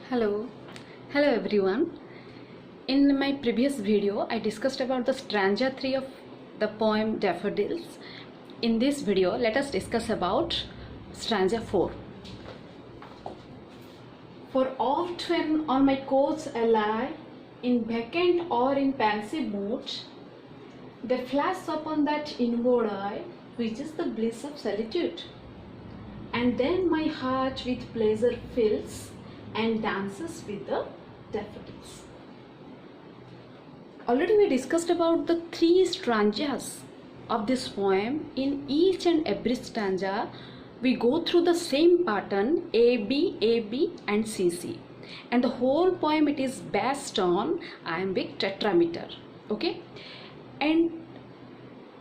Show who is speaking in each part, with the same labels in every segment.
Speaker 1: Hello, hello everyone. In my previous video, I discussed about the stanza 3 of the poem Daffodils. In this video, let us discuss about stanza 4. For oft when on my coach I lie, in vacant or in pensive mood, there flash upon that inward eye, which is the bliss of solitude. And then my heart with pleasure fills and dances with the daffodils. Already we discussed about the 3 stanzas of this poem. In each and every stanza, we go through the same pattern A, B, and C. And the whole poem, it is based on iambic tetrameter. Okay? And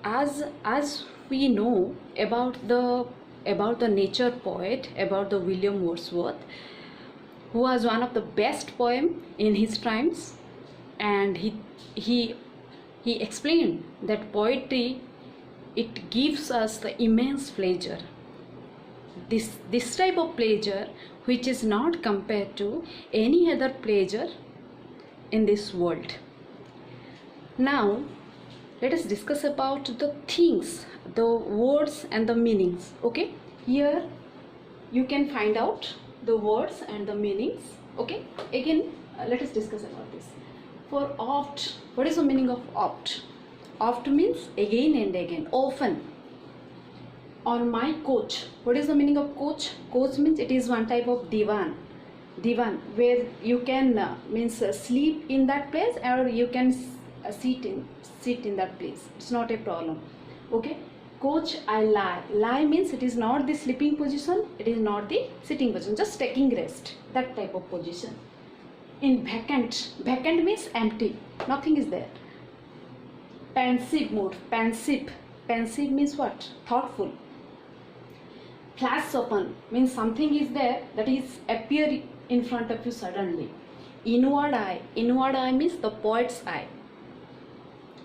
Speaker 1: as we know about the nature poet, about the William Wordsworth, who was one of the best poem in his times, and he explained that poetry, it gives us the immense pleasure, this type of pleasure which is not compared to any other pleasure in this world. Now let us discuss about the things, the words and the meanings. Okay, here you can find out the words and the meanings. Okay, again let us discuss about this. For oft, what is the meaning of oft? Oft means again and again, often. On my coach, what is the meaning of coach? Coach means it is one type of divan, where you can sleep in that place, or you can sit in that place. It's not a problem. Okay, coach I lie means it is not the sleeping position, it is not the sitting position, just taking rest, that type of position. In vacant means empty, nothing is there. Pensive mood, pensive means what? Thoughtful. Flash open means something is there that is appear in front of you suddenly. Inward eye means the poet's eye.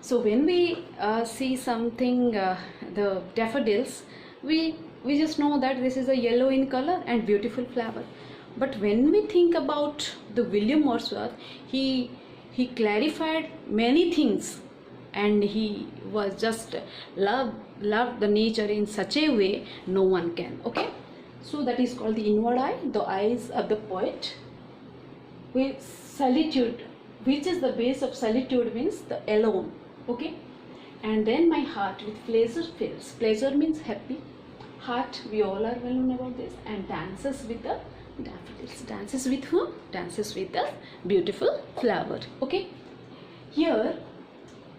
Speaker 1: So when we see something, the daffodils, we just know that this is a yellow in color and beautiful flower. But when we think about the William Wordsworth, he clarified many things, and he was just loved the nature in such a way no one can. Okay, so that is called the inward eye, the eyes of the poet. With solitude, which is the base of solitude, means the alone. Okay, and then my heart with pleasure fills. Pleasure means happy. Heart, we all are well known about this. And dances with the daffodils. Dances with whom? Dances with the beautiful flower. Okay, here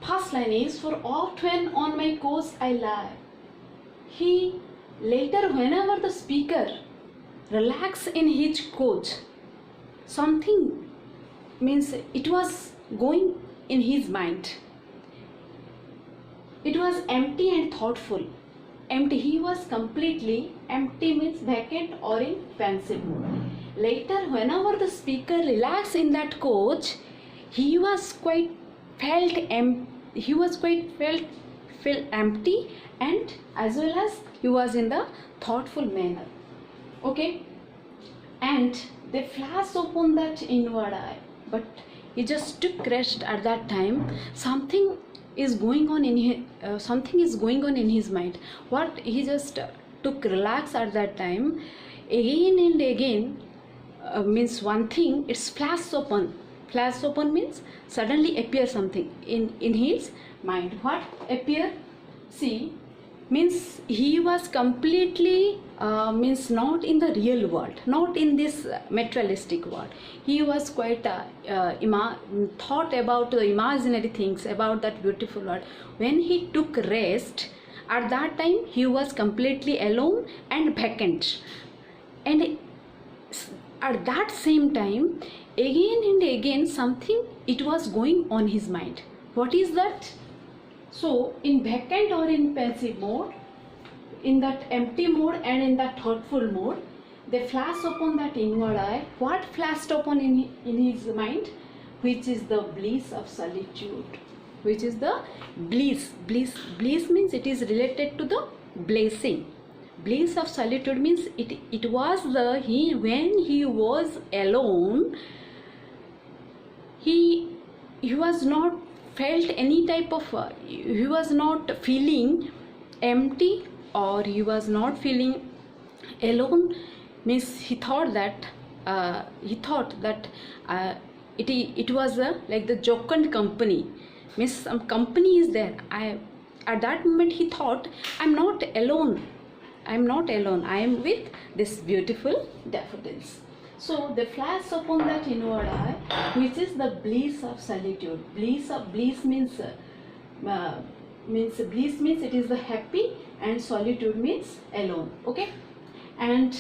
Speaker 1: first line is, for oft when on my course I lie. He later, whenever the speaker relax in his coach, something means it was going in his mind. It was empty and thoughtful. Empty, he was completely empty means vacant or in pensive mood. Later, whenever the speaker relaxed in that coach, he was quite felt empty, and as well as he was in the thoughtful manner. Okay, and they flash upon that inward eye, but he just took rest at that time. Something is going on in his mind. What he just took relax at that time. Again and again means one thing, it's flash open means suddenly appear something in his mind. What appear? See, means he was completely means not in the real world, not in this materialistic world. He was quite thought about the imaginary things, about that beautiful world. When he took rest, at that time he was completely alone and vacant. And at that same time, again and again, something it was going on his mind. What is that? So in vacant or in pensive mode, in that empty mode and in that thoughtful mode, they flash upon that inward eye. What flashed upon in his mind? Which is the bliss of solitude. Which is the bliss. Bliss means it is related to the blessing. bliss of solitude means it was the when he was alone, he was not felt any type of he was not feeling empty, or he was not feeling alone. Means he thought that it was like the jocund company, means some company is there. At that moment he thought, I'm not alone, I am with this beautiful daffodils. So they flash upon that inward eye, which is the bliss of solitude. Bliss means bliss means it is the happy, and solitude means alone. Okay. And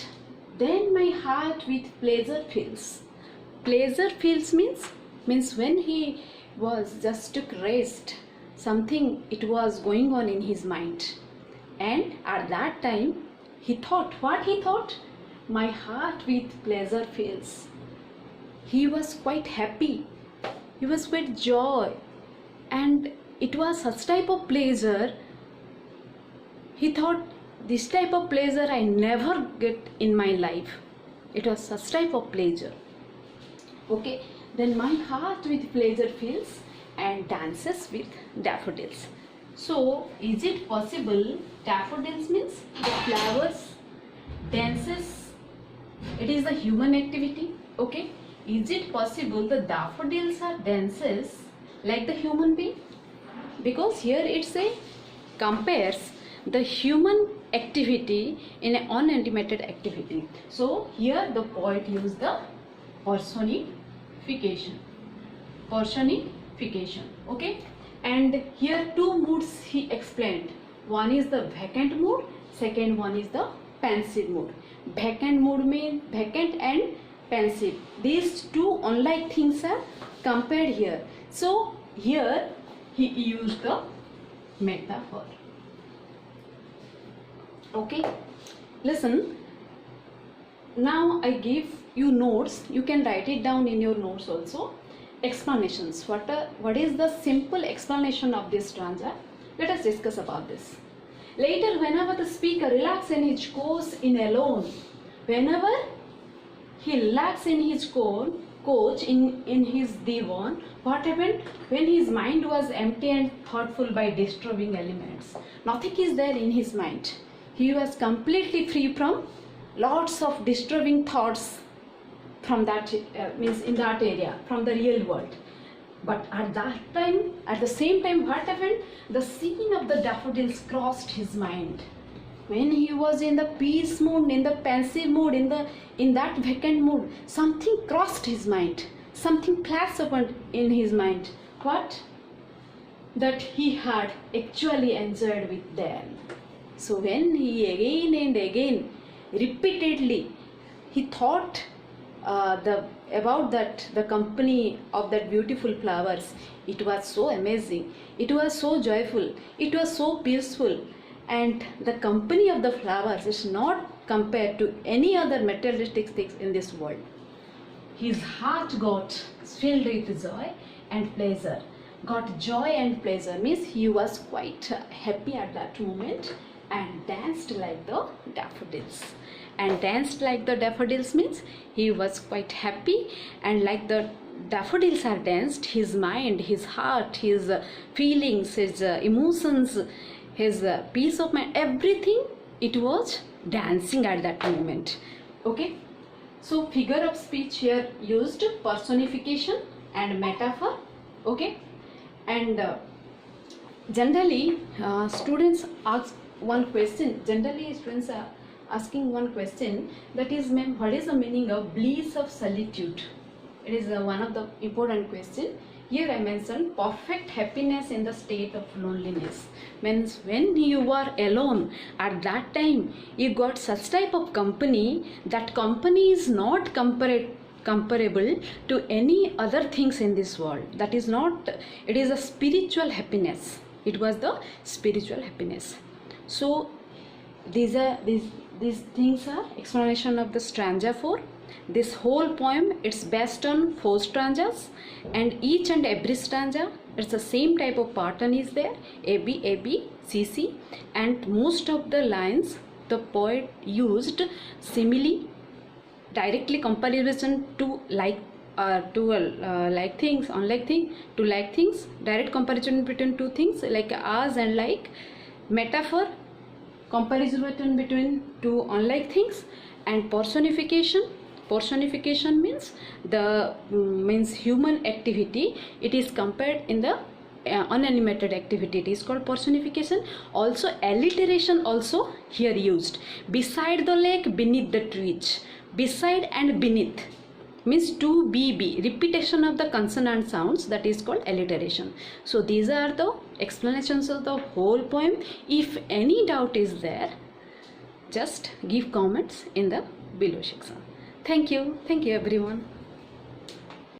Speaker 1: then my heart with pleasure fills. Pleasure fills means when he was just took rest, something it was going on in his mind, and at that time he thought, what he thought? My heart with pleasure fills. He was quite happy, he was quite joy, and it was such type of pleasure. He thought, this type of pleasure I never get in my life. It was such type of pleasure. Okay, then my heart with pleasure fills and dances with daffodils. So is it possible daffodils means the flowers dances? It is a human activity. Okay, is it possible the daffodils are dances like the human being? Because here it say compares the human activity in an unanimated activity. So here the poet used the personification. Okay, and here two moods he explained. One is the vacant mood, second one is the pensive mood. Vacant mood means vacant and pensive. These two unlike things are compared here. So here he used the metaphor. Okay, listen. Now I give you notes. You can write it down in your notes also. Explanations. What is the simple explanation of this stanza? Let us discuss about this. Later, whenever the speaker relaxes in his coach in alone, whenever he relaxes in his coach in his divan, what happened? When his mind was empty and thoughtful by disturbing elements, nothing is there in his mind. He was completely free from lots of disturbing thoughts from that means in that area, from the real world. But at that time, at the same time, what happened? The scene of the daffodils crossed his mind. When he was in the peace mood, in the pensive mood, in that vacant mood, something crossed his mind. Something flashed upon in his mind. What? That he had actually enjoyed with them. So when he again and again, repeatedly, he thought about the company of that beautiful flowers, it was so amazing, it was so joyful, it was so peaceful, and the company of the flowers is not compared to any other materialistic things in this world. His heart got filled with joy and pleasure. Got joy and pleasure means he was quite happy at that moment and danced like the daffodils. And danced like the daffodils means he was quite happy, and like the daffodils are danced, his mind, his heart, his feelings, his emotions, his peace of mind, everything, it was dancing at that moment. Okay, so figure of speech here used personification and metaphor. Okay, and generally students ask one question. Generally students are asking one question, that is, ma'am, what is the meaning of bliss of solitude? It is one of the important question. Here I mentioned perfect happiness in the state of loneliness. Means when you are alone, at that time you got such type of company, that company is not comparable to any other things in this world. That is not, it is a spiritual happiness. It was the spiritual happiness. So these things are explanation of the stanza 4. This whole poem, it's based on 4 stanzas, and each and every stanza, it's the same type of pattern is there, A B C C, and most of the lines the poet used simile, directly comparison to like things, unlike thing, to like things, direct comparison between two things like as and like, metaphor, comparison between two unlike things, and personification. Personification means the means human activity, it is compared in the unanimated activity, it is called personification. Also alliteration also here used, beside the lake, beneath the trees. Beside and beneath means to be, repetition of the consonant sounds, that is called alliteration. So these are the explanations of the whole poem. If any doubt is there, just give comments in the below section. Thank you everyone.